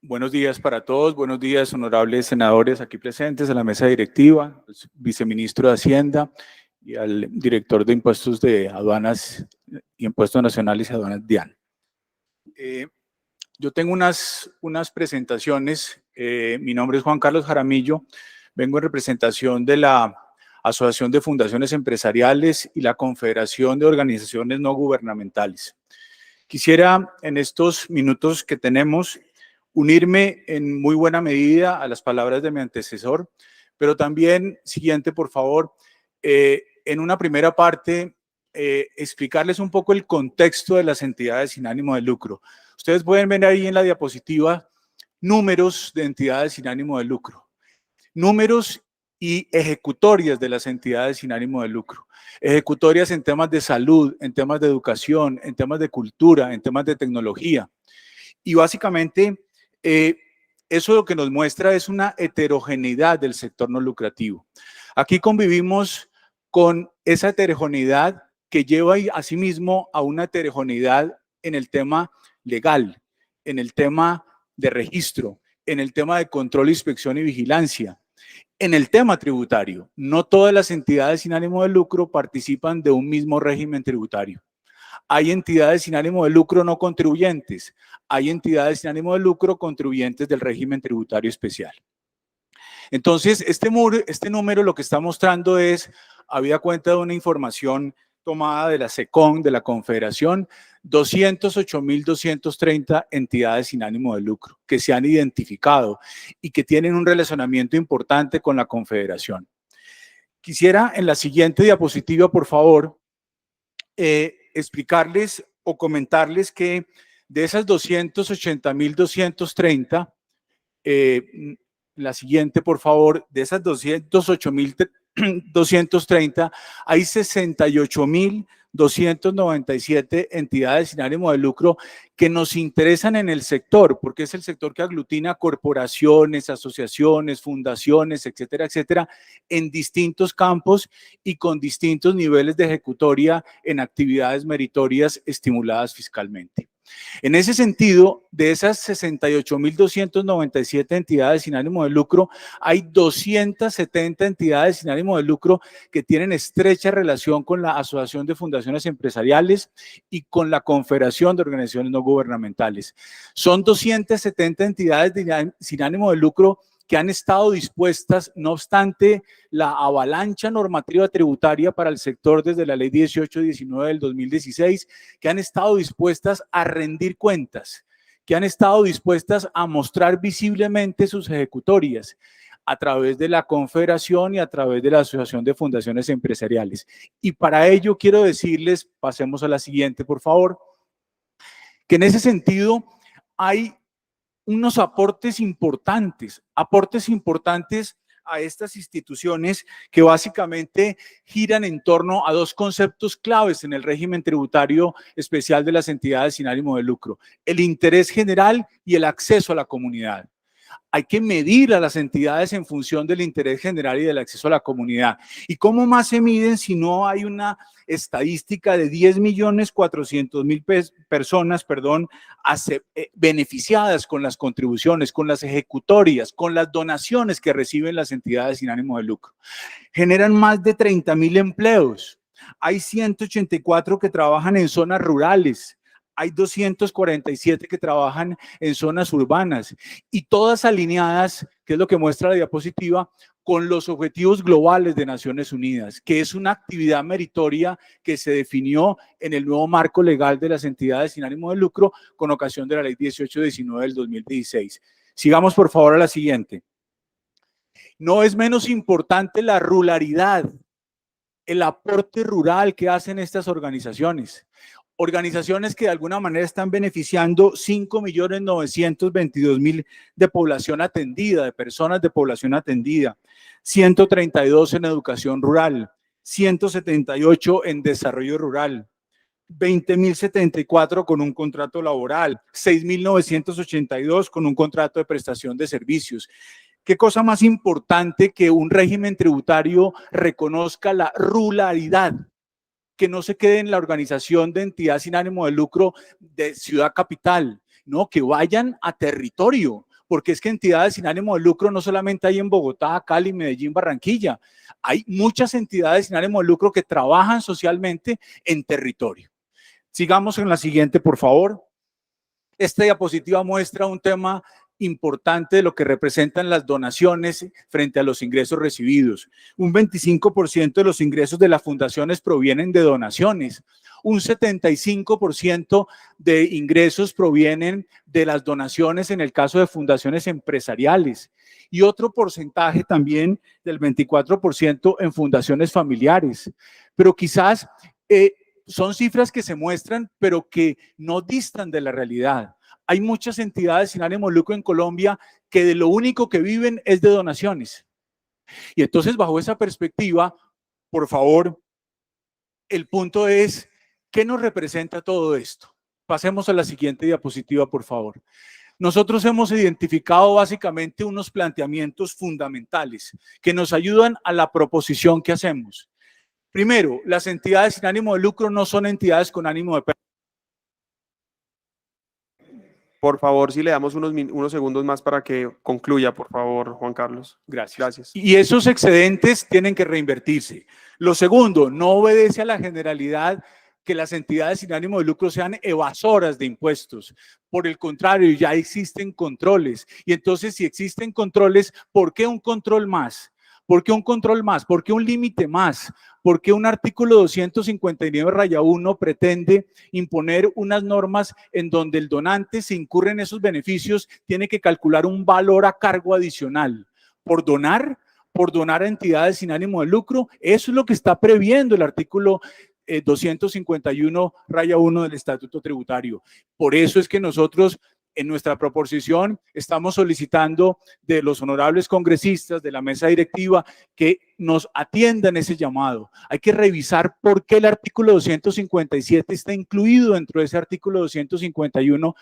Buenos días para todos, buenos días, honorables senadores aquí presentes, a la mesa directiva, al viceministro de Hacienda y al director de Impuestos de Aduanas y Impuestos Nacionales y Aduanas, DIAN. Yo tengo unas presentaciones. Mi nombre es Juan Carlos Jaramillo, vengo en representación de la Asociación de Fundaciones Empresariales y la Confederación de Organizaciones No Gubernamentales. Quisiera en estos minutos que tenemos unirme en muy buena medida a las palabras de mi antecesor, pero también, siguiente por favor, en una primera parte, explicarles un poco el contexto de las entidades sin ánimo de lucro. Ustedes pueden ver ahí en la diapositiva números de entidades sin ánimo de lucro, números y ejecutorias de las entidades sin ánimo de lucro. Ejecutorias en temas de salud, en temas de educación, en temas de cultura, en temas de tecnología. Y básicamente eso lo que nos muestra es una heterogeneidad del sector no lucrativo. Aquí convivimos con esa heterogeneidad que lleva asimismo a una heterogeneidad en el tema legal, en el tema de registro, en el tema de control, inspección y vigilancia. En el tema tributario, no todas las entidades sin ánimo de lucro participan de un mismo régimen tributario. Hay entidades sin ánimo de lucro no contribuyentes, hay entidades sin ánimo de lucro contribuyentes del régimen tributario especial. Entonces, este número lo que está mostrando es, habida cuenta de una información tomada de la SECON, de la Confederación, 208.230 entidades sin ánimo de lucro que se han identificado y que tienen un relacionamiento importante con la Confederación. Quisiera en la siguiente diapositiva, por favor, explicarles o comentarles que de esas 280.230, la siguiente, por favor, de esas 208.230, hay 68.297 entidades sin ánimo de lucro que nos interesan en el sector, porque es el sector que aglutina corporaciones, asociaciones, fundaciones, etcétera, etcétera, en distintos campos y con distintos niveles de ejecutoria en actividades meritorias estimuladas fiscalmente. En ese sentido, de esas 68.297 entidades sin ánimo de lucro, hay 270 entidades sin ánimo de lucro que tienen estrecha relación con la Asociación de Fundaciones Empresariales y con la Confederación de Organizaciones No Gubernamentales. Son 270 entidades sin ánimo de lucro que han estado dispuestas, no obstante la avalancha normativa tributaria para el sector desde la Ley 1819 del 2016, que han estado dispuestas a rendir cuentas, que han estado dispuestas a mostrar visiblemente sus ejecutorias a través de la Confederación y a través de la Asociación de Fundaciones Empresariales. Y para ello quiero decirles, pasemos a la siguiente, por favor, que en ese sentido hay unos aportes importantes a estas instituciones que básicamente giran en torno a dos conceptos claves en el régimen tributario especial de las entidades sin ánimo de lucro: el interés general y el acceso a la comunidad. Hay que medir a las entidades en función del interés general y del acceso a la comunidad. ¿Y cómo más se miden si no hay una estadística de 10.400.000 personas, beneficiadas con las contribuciones, con las ejecutorias, con las donaciones que reciben las entidades sin ánimo de lucro? Generan más de 30.000 empleos. Hay 184 que trabajan en zonas rurales. Hay 247 que trabajan en zonas urbanas y todas alineadas, que es lo que muestra la diapositiva, con los objetivos globales de Naciones Unidas, que es una actividad meritoria que se definió en el nuevo marco legal de las entidades sin ánimo de lucro con ocasión de la Ley 1819 del 2016. Sigamos por favor a la siguiente. No es menos importante la ruralidad, el aporte rural que hacen estas organizaciones. Organizaciones que de alguna manera están beneficiando 5.922.000 de población atendida, de personas de población atendida, 132 en educación rural, 178 en desarrollo rural, 20.074 con un contrato laboral, 6.982 con un contrato de prestación de servicios. ¿Qué cosa más importante que un régimen tributario reconozca la ruralidad? Que no se quede en la organización de entidad sin ánimo de lucro de ciudad capital, no, que vayan a territorio, porque es que entidades sin ánimo de lucro no solamente hay en Bogotá, Cali, Medellín, Barranquilla, hay muchas entidades sin ánimo de lucro que trabajan socialmente en territorio. Sigamos en la siguiente, por favor. Esta diapositiva muestra un tema importante de lo que representan las donaciones frente a los ingresos recibidos. Un 25% de los ingresos de las fundaciones provienen de donaciones. Un 75% de ingresos provienen de las donaciones en el caso de fundaciones empresariales y otro porcentaje también del 24% en fundaciones familiares. Pero quizás son cifras que se muestran, pero que no distan de la realidad. Hay muchas entidades sin ánimo de lucro en Colombia que de lo único que viven es de donaciones. Y entonces, bajo esa perspectiva, por favor, el punto es, ¿qué nos representa todo esto? Pasemos a la siguiente diapositiva, por favor. Nosotros hemos identificado básicamente unos planteamientos fundamentales que nos ayudan a la proposición que hacemos. Primero, las entidades sin ánimo de lucro no son entidades con ánimo de pérdida. Por favor, si le damos unos segundos más para que concluya, por favor, Juan Carlos. Gracias. Y esos excedentes tienen que reinvertirse. Lo segundo, no obedece a la generalidad que las entidades sin ánimo de lucro sean evasoras de impuestos. Por el contrario, ya existen controles. Y entonces, si existen controles, ¿por qué un control más? ¿Por qué un control más? ¿Por qué un límite más? ¿Por qué un artículo 259-1 pretende imponer unas normas en donde el donante, si incurre en esos beneficios, tiene que calcular un valor a cargo adicional? ¿Por donar a entidades sin ánimo de lucro? Eso es lo que está previendo el artículo 251-1 del Estatuto Tributario. Por eso es que nosotros en nuestra proposición estamos solicitando de los honorables congresistas de la mesa directiva que nos atiendan ese llamado. Hay que revisar por qué el artículo 257 está incluido dentro de ese artículo 251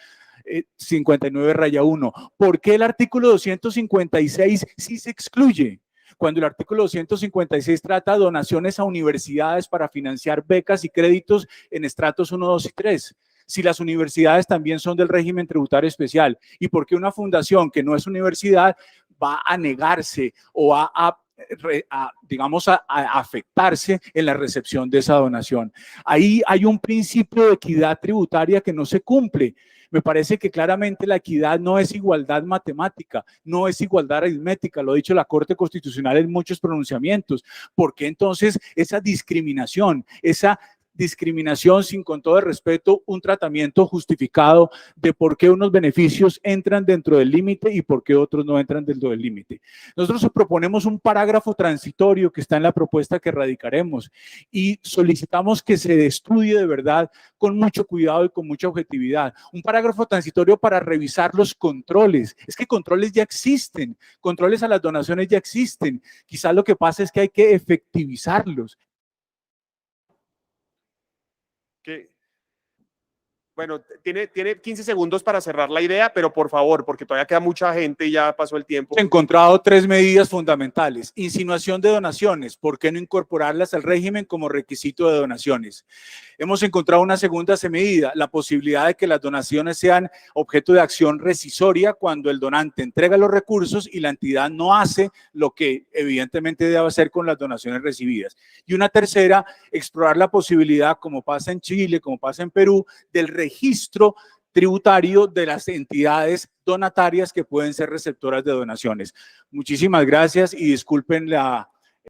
59-1. ¿Por qué el artículo 256 sí se excluye? Cuando el artículo 256 trata donaciones a universidades para financiar becas y créditos en estratos 1, 2 y 3. Si las universidades también son del régimen tributario especial, y por qué una fundación que no es universidad va a negarse o va a afectarse en la recepción de esa donación. Ahí hay un principio de equidad tributaria que no se cumple. Me parece que claramente la equidad no es igualdad matemática, no es igualdad aritmética, lo ha dicho la Corte Constitucional en muchos pronunciamientos. ¿Por qué entonces esa discriminación sin, con todo el respeto, un tratamiento justificado de por qué unos beneficios entran dentro del límite y por qué otros no entran dentro del límite? Nosotros proponemos un parágrafo transitorio que está en la propuesta que radicaremos y solicitamos que se estudie de verdad con mucho cuidado y con mucha objetividad. Un parágrafo transitorio para revisar los controles. Es que controles ya existen, controles a las donaciones ya existen. Quizás lo que pasa es que hay que efectivizarlos. Bueno, tiene 15 segundos para cerrar la idea, pero por favor, porque todavía queda mucha gente y ya pasó el tiempo. Hemos encontrado 3 medidas fundamentales. Insinuación de donaciones, ¿por qué no incorporarlas al régimen como requisito de donaciones? Hemos encontrado una segunda medida, la posibilidad de que las donaciones sean objeto de acción rescisoria cuando el donante entrega los recursos y la entidad no hace lo que evidentemente debe hacer con las donaciones recibidas. Y una tercera, explorar la posibilidad, como pasa en Chile, como pasa en Perú, del registro tributario de las entidades donatarias que pueden ser receptoras de donaciones. Muchísimas gracias y disculpen la